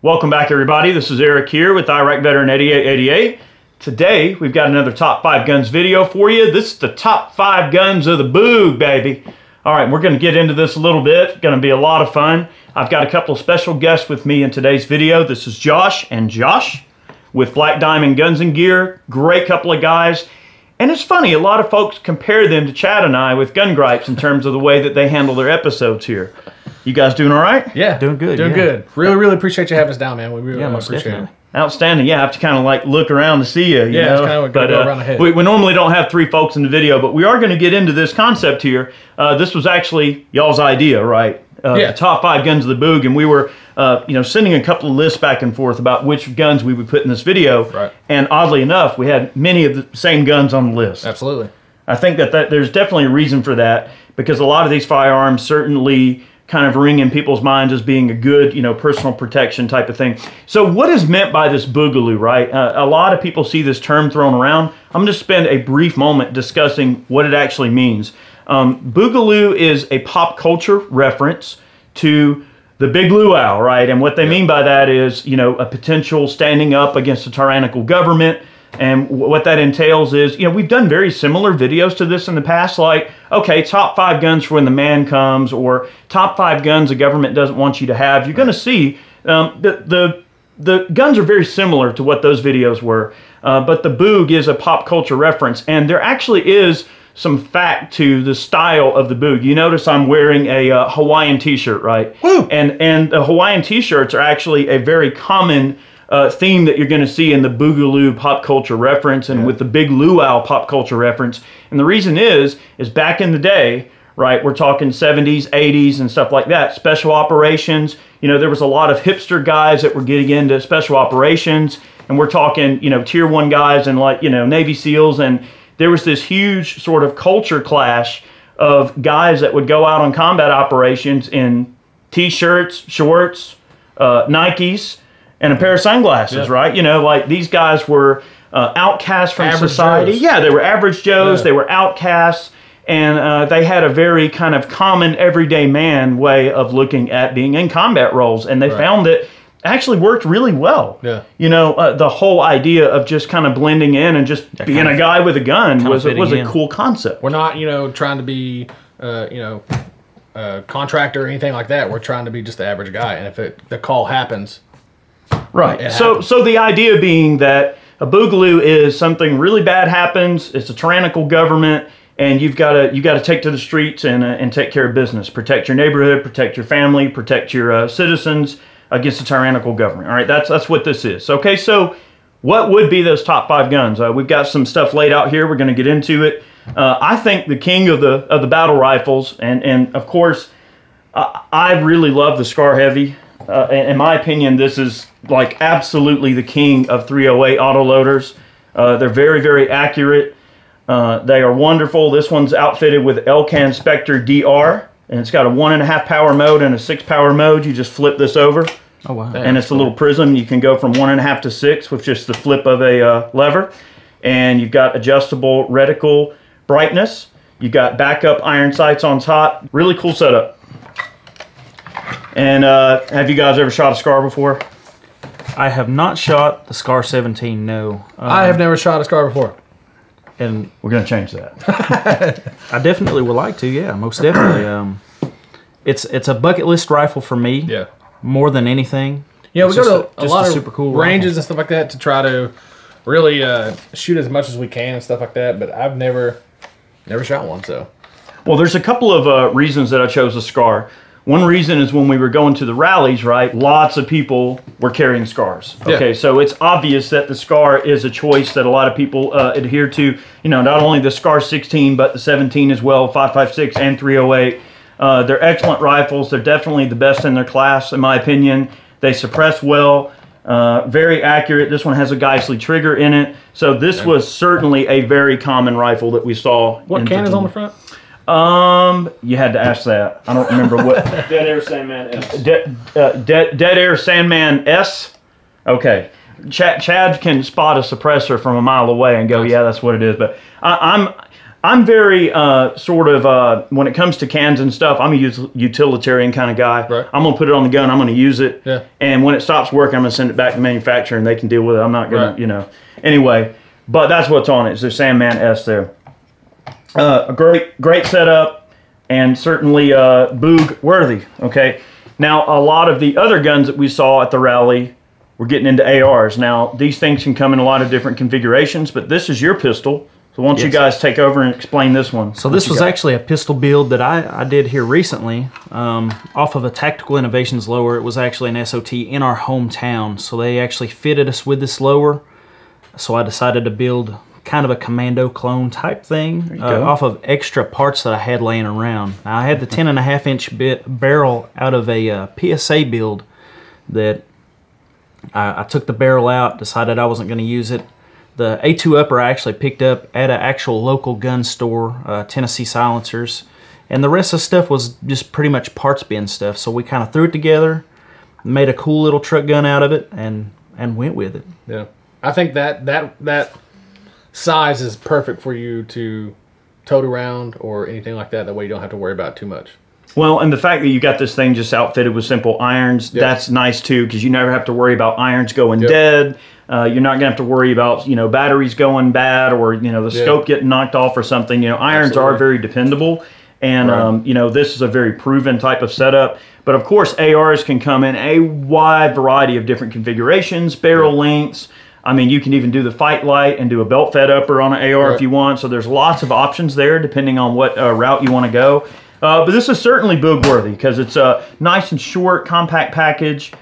Welcome back, everybody. This is Eric here with Iraq Veteran 8888. Today, we've got another Top 5 Guns video for you. This is the Top 5 Guns of the Boog, baby. All right, we're going to get into this a little bit. Going to be a lot of fun. I've got a couple of special guests with me in today's video. This is Josh and Josh with Black Diamond Guns and Gear. Great couple of guys. And it's funny, a lot of folks compare them to Chad and I with Gun Gripes in terms of the way that they handle their episodes here. You guys doing all right? Yeah. Doing good. Doing good. Really appreciate you having us down, man. We really appreciate it. Outstanding. Yeah, I have to kind of like look around to see you. You know? It's kind of like go around the head. We normally don't have three folks in the video, but we are going to get into this concept here. This was actually y'all's idea, right? The Top 5 Guns of the Boog, and we were sending a couple of lists back and forth about which guns we would put in this video. Right. And oddly enough, we had many of the same guns on the list. Absolutely. I think that there's definitely a reason for that, because a lot of these firearms certainly kind of ring in people's minds as being a good, personal protection type of thing. So what is meant by this Boogaloo, right? A lot of people see this term thrown around. I'm going to spend a brief moment discussing what it actually means. Boogaloo is a pop culture reference to the big luau, right? And what they mean by that is, a potential standing up against a tyrannical government. And what that entails is, we've done very similar videos to this in the past, like, okay, top 5 guns for when the man comes, or top 5 guns the government doesn't want you to have. You're going to see the guns are very similar to what those videos were, but the Boog is a pop culture reference, and there actually is some fact to the style of the Boog. You notice I'm wearing a Hawaiian t-shirt, right? Woo! And the Hawaiian t-shirts are actually a very common theme that you're going to see in the Boogaloo pop culture reference and with the big luau pop culture reference. And the reason is back in the day, right, we're talking 70s, 80s and stuff like that, special operations, there was a lot of hipster guys that were getting into special operations, and we're talking, tier 1 guys and like, Navy SEALs, and there was this huge sort of culture clash of guys that would go out on combat operations in t-shirts, shorts, Nikes, and a pair of sunglasses, right? Like these guys were outcasts from society. Joes. Yeah, they were average Joes. They were outcasts. And they had a very kind of common everyday man way of looking at being in combat roles. And they found that actually worked really well. Yeah. The whole idea of just kind of blending in and just being a guy with a gun was a cool concept. We're not, trying to be, a contractor or anything like that. We're trying to be just the average guy. And if the call happens... Right. So the idea being that a Boogaloo is something really bad happens. It's a tyrannical government, and you've got to take to the streets and take care of business, protect your neighborhood, protect your family, protect your citizens against a tyrannical government. All right. That's what this is. Okay. So what would be those top 5 guns? We've got some stuff laid out here. We're going to get into it. I think the king of the battle rifles, and of course, I really love the Scar Heavy. In my opinion, this is like absolutely the king of 308 autoloaders. They're very, very accurate. They are wonderful. This one's outfitted with Elcan Spectre DR, and it's got a 1.5 power mode and a 6 power mode. You just flip this over. Oh, wow. And it's a little prism. You can go from 1.5 to 6 with just the flip of a lever. And you've got adjustable reticle brightness. You've got backup iron sights on top. Really cool setup. And have you guys ever shot a Scar before? I have not shot the Scar 17, no. I have never shot a Scar before. And we're going to change that. I definitely would like to, yeah, most definitely. It's a bucket list rifle for me. Yeah. More than anything. Yeah, we go to a lot of super cool ranges and stuff like that to try to really shoot as much as we can and stuff like that, but I've never shot one, so. Well, there's a couple of reasons that I chose the Scar. One reason is when we were going to the rallies, right, lots of people were carrying Scars. Okay, so it's obvious that the Scar is a choice that a lot of people adhere to. Not only the Scar 16, but the 17 as well, 5.56 and 308. They're excellent rifles. They're definitely the best in their class, in my opinion. They suppress well, very accurate. This one has a Geissele trigger in it. So this was certainly a very common rifle that we saw. What can is on the front? You had to ask that. I don't remember what. Dead Air Sandman S. Dead Air Sandman S. Okay. Chad can spot a suppressor from a mile away and go, yeah, that's what it is. But I'm very when it comes to cans and stuff, I'm a utilitarian kind of guy. Right. I'm gonna put it on the gun. I'm gonna use it. Yeah. And when it stops working, I'm gonna send it back to manufacturer and they can deal with it. I'm not gonna, you know. Anyway, but that's what's on it. It's the Sandman S there. A great setup, and certainly Boog worthy. Okay. Now a lot of the other guns that we saw at the rally, we're getting into ARs. Now these things can come in a lot of different configurations, but this is your pistol. So why don't you guys take over and explain this one? So this was actually a pistol build that I did here recently off of a Tactical Innovations lower. It was actually an SOT in our hometown. So they actually fitted us with this lower. So I decided to build kind of a commando clone type thing off of extra parts that I had laying around. Now I had the 10.5 inch barrel out of a PSA build that I took the barrel out, decided I wasn't going to use it. The A2 upper I actually picked up at an actual local gun store, Tennessee Silencers. And the rest of the stuff was just pretty much parts bin stuff. So we kind of threw it together, made a cool little truck gun out of it, and went with it. Yeah. I think that size is perfect for you to tote around or anything like that. That way you don't have to worry about it too much. Well, and the fact that you got this thing just outfitted with simple irons, that's nice too, because you never have to worry about irons going dead. You're not gonna have to worry about, you know, batteries going bad or, you know, the scope getting knocked off or something. You know, irons are very dependable, and you know, this is a very proven type of setup. But of course, ARs can come in a wide variety of different configurations, barrel lengths. I mean, you can even do the fight light and do a belt fed upper on an AR if you want. So there's lots of options there depending on what route you want to go. But this is certainly Boog worthy because it's a nice and short, compact package.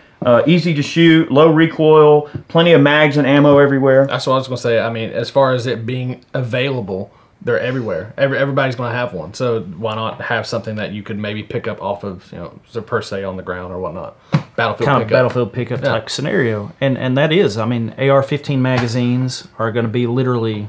Easy to shoot, low recoil, plenty of mags and ammo everywhere. That's what I was going to say. I mean, as far as it being available, they're everywhere. Everybody's going to have one. So why not have something that you could maybe pick up off of, you know, per se on the ground or whatnot. Battlefield pickup type scenario. And that is, I mean, AR-15 magazines are going to be literally,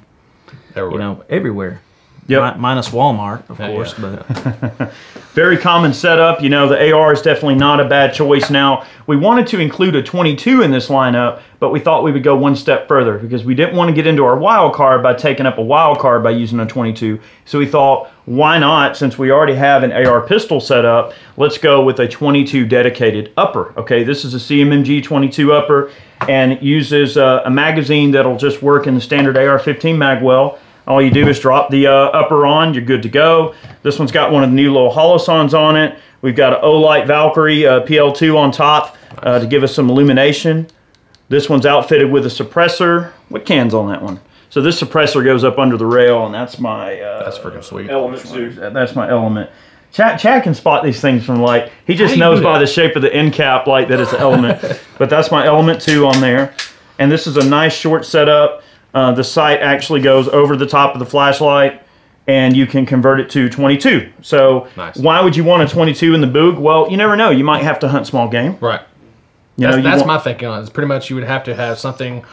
you know, everywhere. Yep. Minus Walmart, of course, but very common setup. You know, the AR is definitely not a bad choice. Now, we wanted to include a 22 in this lineup, but we thought we would go one step further because we didn't want to get into our wild card by taking up a wild card by using a 22. So we thought, why not, since we already have an AR pistol set up, let's go with a 22 dedicated upper. Okay, this is a CMMG 22 upper, and it uses a magazine that'll just work in the standard AR-15 mag well. All you do is drop the upper on, you're good to go. This one's got one of the new little holosons on it. We've got an Olight Valkyrie PL2 on top to give us some illumination. This one's outfitted with a suppressor. What can's on that one? So this suppressor goes up under the rail, and that's my that's freaking sweet. element suit. That's my element. Chad can spot these things from like, he just knows by the shape of the end cap like that it's an element. But that's my element 2 on there. And this is a nice short setup. The sight actually goes over the top of the flashlight, and you can convert it to 22. So why would you want a 22 in the Boog? Well, you never know. You might have to hunt small game. Right. That's my thinking on it. It's pretty much you would have to have something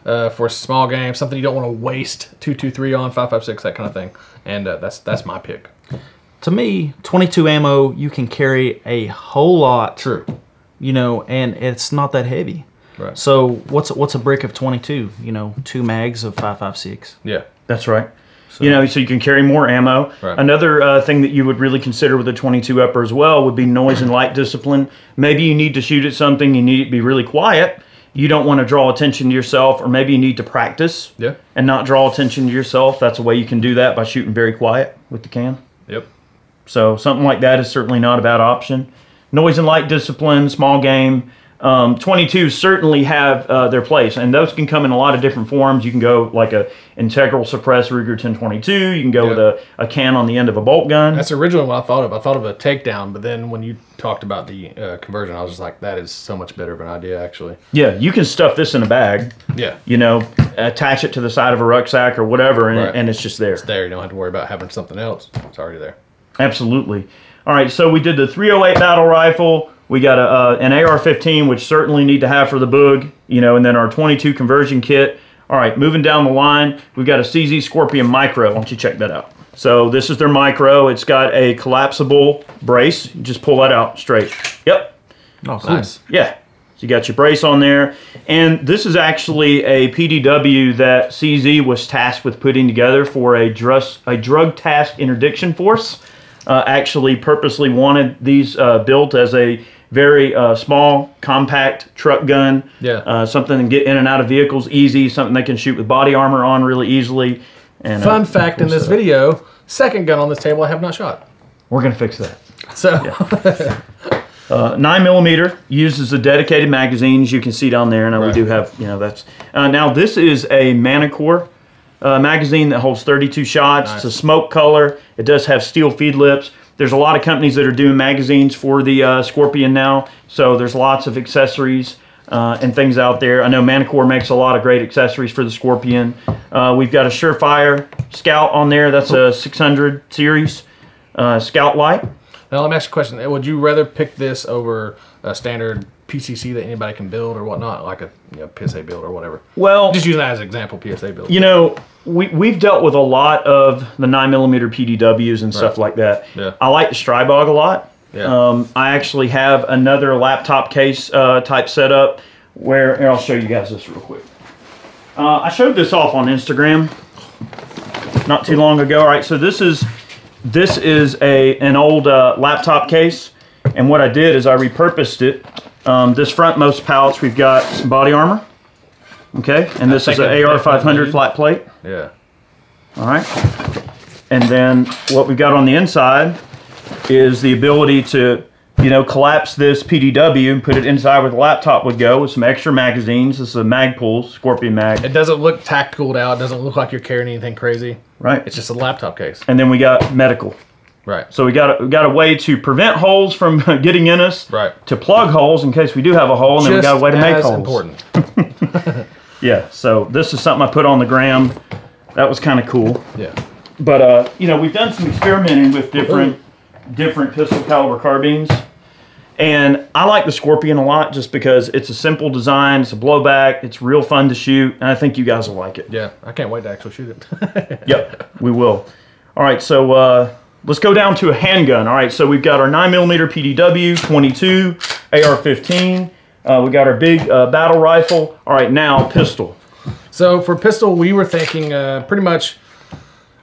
for small game, something you don't want to waste 223 on, 5.56, that kind of thing. And that's my pick. To me, 22 ammo, you can carry a whole lot. True. You know, and it's not that heavy. Right. So what's a brick of 22? You know, 2 mags of 5.56. Yeah, that's right. So, you know, so you can carry more ammo. Right. Another thing that you would really consider with a 22 upper as well would be noise and light discipline. Maybe you need to shoot at something, you need it to be really quiet. You don't want to draw attention to yourself, or maybe you need to practice and not draw attention to yourself. That's a way you can do that by shooting very quiet with the can. Yep. So something like that is certainly not a bad option. Noise and light discipline, small game. 22s certainly have their place, and those can come in a lot of different forms. You can go like a integral suppressed Ruger 1022. You can go with a can on the end of a bolt gun. That's originally what I thought of. I thought of a takedown, but then when you talked about the conversion, I was just like, that is so much better of an idea, actually. Yeah, you can stuff this in a bag. Yeah. You know, attach it to the side of a rucksack or whatever, and, and it's just there. It's there. You don't have to worry about having something else. It's already there. Absolutely. All right, so we did the 308 battle rifle. We got an AR-15, which certainly need to have for the Boog, you know, and then our 22 conversion kit. All right, moving down the line, we've got a CZ Scorpion Micro. Why don't you check that out? So this is their Micro. It's got a collapsible brace. You just pull that out straight. Yep. Oh, cool. Nice. Yeah. So you got your brace on there. And this is actually a PDW that CZ was tasked with putting together for a drug task interdiction force. Actually purposely wanted these built as a very small, compact truck gun. Yeah. Something to get in and out of vehicles easy, something they can shoot with body armor on really easily. And fun fact in this video, second gun on this table I have not shot. We're going to fix that. So, yeah. 9mm uses a dedicated magazine, as you can see down there. Now we do have, that's. Now this is a Manticore magazine that holds 32 shots. Nice. It's a smoke color. It does have steel feed lips. There's a lot of companies that are doing magazines for the Scorpion now, so there's lots of accessories and things out there. I know Manticore makes a lot of great accessories for the Scorpion. We've got a Surefire Scout on there. That's a 600 series Scout Light. Now let me ask you a question. Would you rather pick this over a standard PCC that anybody can build or whatnot, like a PSA build or whatever? Well, just use that as an example, PSA build. We've dealt with a lot of the 9mm PDWs and stuff like that. Yeah. I like the Strybog a lot. Yeah. I actually have another laptop case type setup where, here, I'll show you guys this real quick. I showed this off on Instagram not too long ago. All right, so this is an old laptop case, and what I did is I repurposed it. This frontmost pouch, we've got some body armor. Okay, and this is an AR-500 flat plate. Yeah. All right. And then what we've got on the inside is the ability to, collapse this PDW and put it inside where the laptop would go with some extra magazines. This is a Magpul Scorpion mag. It doesn't look tacticaled out. It doesn't look like you're carrying anything crazy. Right. It's just a laptop case. And then we got medical. Right. So we got a way to prevent holes from getting in us. Right. To plug holes in case we do have a hole, and then we got a way to make holes. Important. Yeah. So this is something I put on the gram. That was kind of cool. Yeah. But we've done some experimenting with different pistol caliber carbines, and I like the Scorpion a lot just because it's a simple design. It's a blowback. It's real fun to shoot, and I think you guys will like it. Yeah. I can't wait to actually shoot it. Yep. We will. All right. So. Let's go down to a handgun. All right, so we've got our 9mm PDW, 22, AR-15. We got our big battle rifle. All right, now pistol. So for pistol, we were thinking pretty much,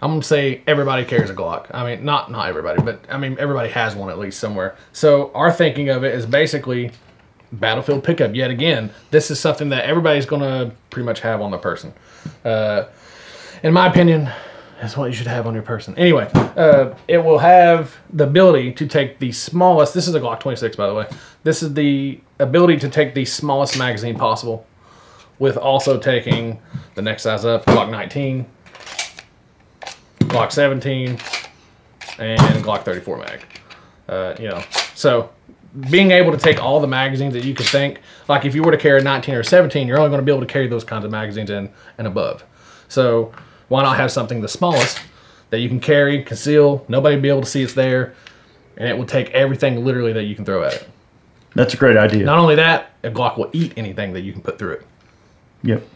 I'm going to say everybody carries a Glock. I mean, not everybody, but I mean, everybody has one at least somewhere. So our thinking of it is basically battlefield pickup. Yet again, this is something that everybody's going to pretty much have on their person. In my opinion, that's what you should have on your person. Anyway, it will have the ability to take the smallest, this is a Glock 26 by the way, this is the ability to take the smallest magazine possible with also taking the next size up, Glock 19, Glock 17, and Glock 34 mag. So being able to take all the magazines that you could think, like if you were to carry a 19 or a 17, you're only going to be able to carry those kinds of magazines in and above. So why not have something the smallest that you can carry, conceal, nobody will be able to see it's there, and it will take everything literally that you can throw at it. That's a great idea. Not only that, a Glock will eat anything that you can put through it. Yep.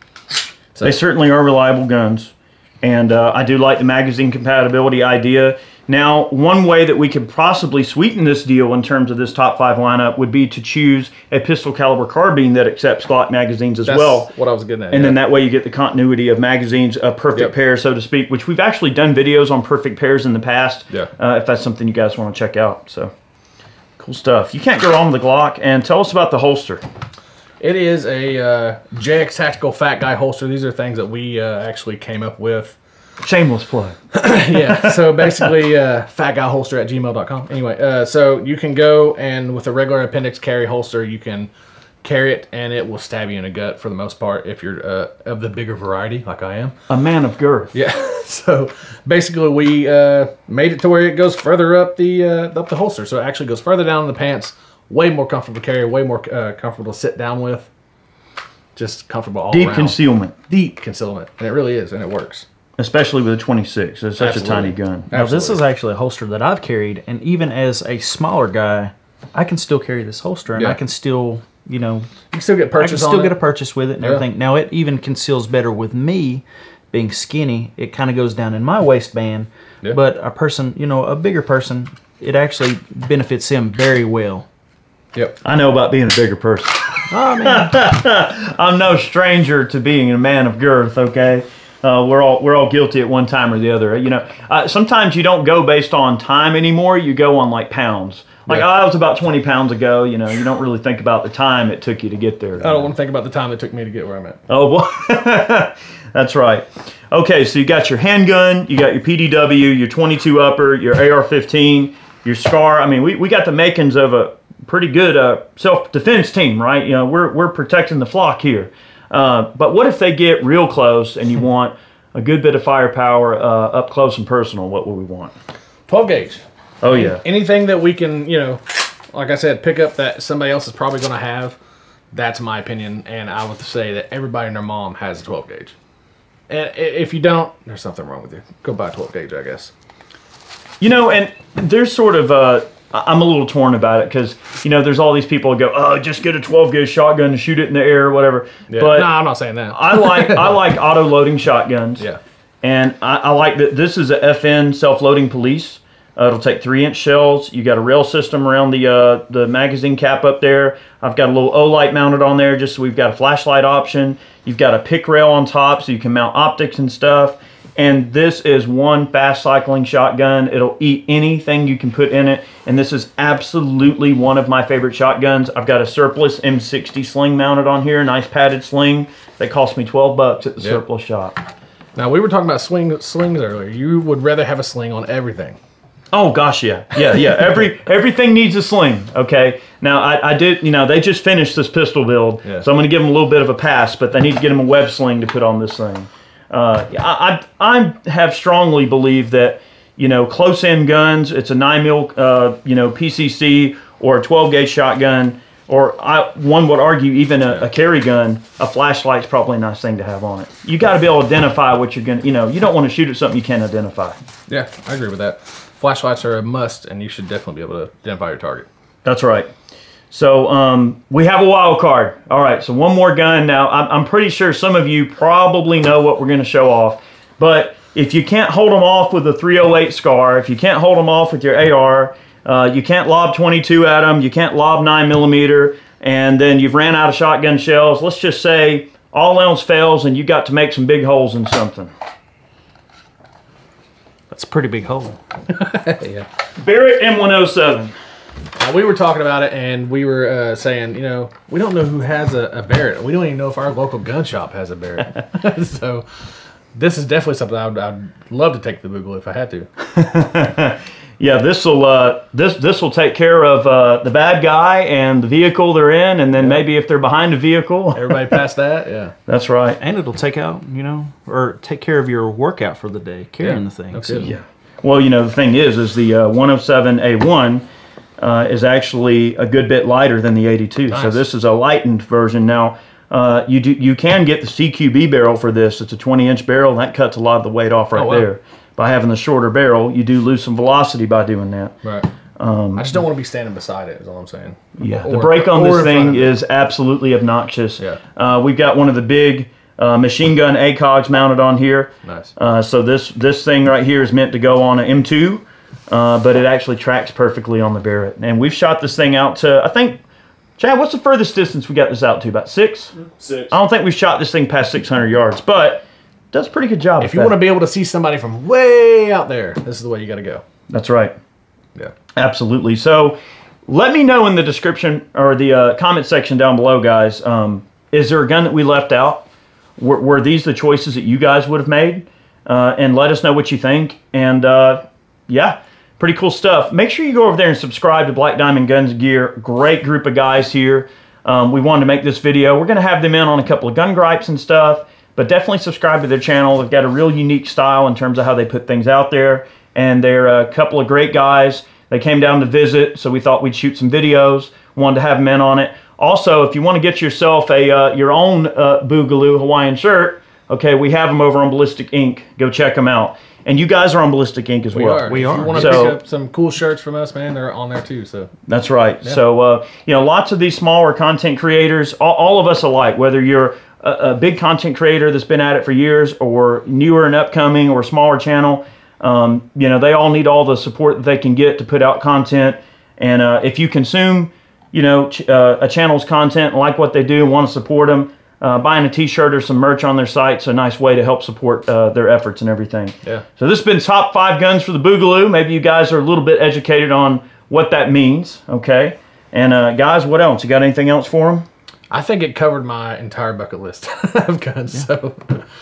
So they certainly are reliable guns, and I do like the magazine compatibility idea. Now, one way that we could possibly sweeten this deal in terms of this top 5 lineup would be to choose a pistol caliber carbine that accepts Glock magazines as well. That's what I was getting at. And then that way you get the continuity of magazines, a perfect pair, so to speak, which we've actually done videos on perfect pairs in the past, if that's something you guys want to check out. So, cool stuff. You can't go wrong with the Glock. And tell us about the holster. It is a JX Tactical Fat Guy holster. These are things that we actually came up with. Shameless plug. Yeah, so basically fatguyholster@gmail.com. Anyway, so you can go and with a regular appendix carry holster, you can carry it and it will stab you in the gut for the most part if you're of the bigger variety like I am. A man of girth. Yeah, so basically we made it to where it goes further up the holster. So it actually goes further down in the pants, way more comfortable to carry, way more comfortable to sit down with. Just comfortable all around. Deep concealment. Deep concealment, and it really is, and it works. Especially with a 26. It's such a tiny gun. Now, this is actually a holster that I've carried, and even as a smaller guy, I can still carry this holster, and I can still, you can still get purchase on it. get a purchase with it and everything. Now, it even conceals better with me being skinny. It kind of goes down in my waistband, but a person, a bigger person, it actually benefits him very well. Yep. I know about being a bigger person. I'm no stranger to being a man of girth. Okay, we're all guilty at one time or the other. You know, sometimes you don't go based on time anymore. You go on like pounds. Like I was about 20 pounds ago. You know, you don't really think about the time it took you to get there. I don't want to think about the time it took me to get where I'm at. Oh, boy. That's right. Okay, so you got your handgun, you got your PDW, your 22 upper, your AR-15, your SCAR. I mean, we got the makings of a pretty good self-defense team, right? You know, we're protecting the flock here. But what if they get real close and you want a good bit of firepower up close and personal? What would we want? 12 gauge. Oh, yeah. Anything that we can, you know, like I said, pick up that somebody else is probably going to have, that's my opinion. And I would say that everybody and their mom has a 12 gauge. And if you don't, there's something wrong with you. Go buy a 12 gauge, I guess. You know, and there's sort of, I'm a little torn about it because, you know, there's all these people who go, oh, just get a 12 gauge shotgun and shoot it in the air or whatever. Yeah. But no, I'm not saying that. I like auto loading shotguns. Yeah. And I like that this is a FN self-loading police. It'll take 3-inch shells. You got a rail system around the magazine cap up there. I've got a little O-light mounted on there just so we've got a flashlight option. You've got a pick rail on top so you can mount optics and stuff. And this is one fast cycling shotgun. It'll eat anything you can put in it. And this is absolutely one of my favorite shotguns. I've got a surplus M60 sling mounted on here, nice padded sling. That cost me $12 at the surplus shop. Now, we were talking about slings earlier. You would rather have a sling on everything. Oh gosh, yeah. Everything needs a sling. Okay. Now I did. You know, they just finished this pistol build, so I'm going to give them a little bit of a pass. But they need to get them a web sling to put on this thing. I have strongly believed that, you know, close in guns. It's a 9mm, you know, PCC or a 12 gauge shotgun, or one would argue even a carry gun. A flashlight's probably a nice thing to have on it. You got to be able to identify what you're going to. You know, you don't want to shoot at something you can't identify. Yeah, I agree with that. Flashlights are a must, and you should definitely be able to identify your target. That's right. So we have a wild card. All right, so one more gun. Now, I'm pretty sure some of you probably know what we're going to show off. But if you can't hold them off with a 308 SCAR, if you can't hold them off with your AR, you can't lob 22 at them, you can't lob 9mm, and then you've ran out of shotgun shells, let's just say all else fails and you got to make some big holes in something. That's a pretty big hole. Yeah. Barrett M107. Now, we were talking about it, and we were saying, you know, we don't know who has a Barrett. We don't even know if our local gun shop has a Barrett. So this is definitely something I'd love to take the Boogaloo if I had to. Yeah, this will take care of the bad guy and the vehicle they're in, and then maybe if they're behind a vehicle. Everybody past that, yeah. That's right. And it'll take out, you know, or take care of your workout for the day, carrying the thing. So. Yeah. Well, you know, the thing is the 107A1 is actually a good bit lighter than the 82. Nice. So this is a lightened version. Now, you can get the CQB barrel for this. It's a 20-inch barrel, and that cuts a lot of the weight off right there. By having the shorter barrel, you do lose some velocity by doing that. Right. I just don't want to be standing beside it, is all I'm saying. Yeah, the brake on this thing is absolutely obnoxious. Yeah. We've got one of the big machine gun ACOGs mounted on here. Nice. So this thing right here is meant to go on an M2, but it actually tracks perfectly on the Barrett. And we've shot this thing out to, I think, Chad, what's the furthest distance we got this out to? About 6? 6. I don't think we've shot this thing past 600 yards, but does a pretty good job. If you want to be able to see somebody from way out there, this is the way you got to go. That's right. Yeah. Absolutely. So let me know in the description or the comment section down below, guys. Is there a gun that we left out? Were these the choices that you guys would have made? And let us know what you think. And yeah, pretty cool stuff. Make sure you go over there and subscribe to Black Diamond Guns and Gear. Great group of guys here. We wanted to make this video. We're going to have them in on a couple of gun gripes and stuff. But definitely subscribe to their channel. They've got a real unique style in terms of how they put things out there. And they're a couple of great guys. They came down to visit, so we thought we'd shoot some videos. Wanted to have them in on it. Also, if you want to get yourself your own Boogaloo Hawaiian shirt, okay, we have them over on Ballistic Ink. Go check them out. And you guys are on Ballistic Ink as well. We are. If you want to pick up some cool shirts from us, man, they're on there too. So that's right. Yeah. So you know, lots of these smaller content creators, all of us alike, whether you're a big content creator that's been at it for years, or newer and upcoming, or a smaller channel, you know, they all need all the support that they can get to put out content. And if you consume you know, a channel's content, like what they do, and want to support them, buying a t-shirt or some merch on their site's a nice way to help support their efforts and everything. Yeah. So this has been top 5 guns for the Boogaloo. Maybe you guys are a little bit educated on what that means, okay? And guys, what else? You got anything else for them? I think it covered my entire bucket list of guns. Yeah. So,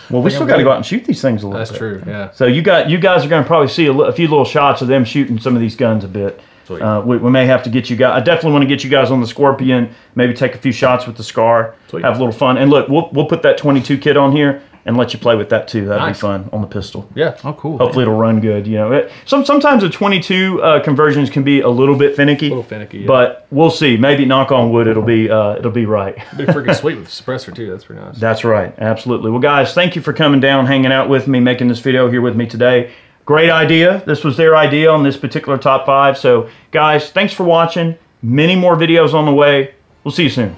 well, we still got to go out and shoot these things a little bit. That's true. Yeah. So you guys are going to probably see a few little shots of them shooting some of these guns a bit. We may have to get you guys. I definitely want to get you guys on the Scorpion. Maybe take a few shots with the Scar. Sweet. Have a little fun. And look, we'll put that 22 kit on here and let you play with that too. That'd be fun on the pistol. Yeah. Oh, cool. Hopefully it'll run good. You know, sometimes the 22 conversions can be a little bit finicky. A little finicky. Yeah. But we'll see. Maybe knock on wood, it'll be right. It'll be freaking sweet with the suppressor too. That's pretty nice. That's right. Absolutely. Well, guys, thank you for coming down, hanging out with me, making this video here with me today. Great idea. This was their idea on this particular top 5. So, guys, thanks for watching. Many more videos on the way. We'll see you soon.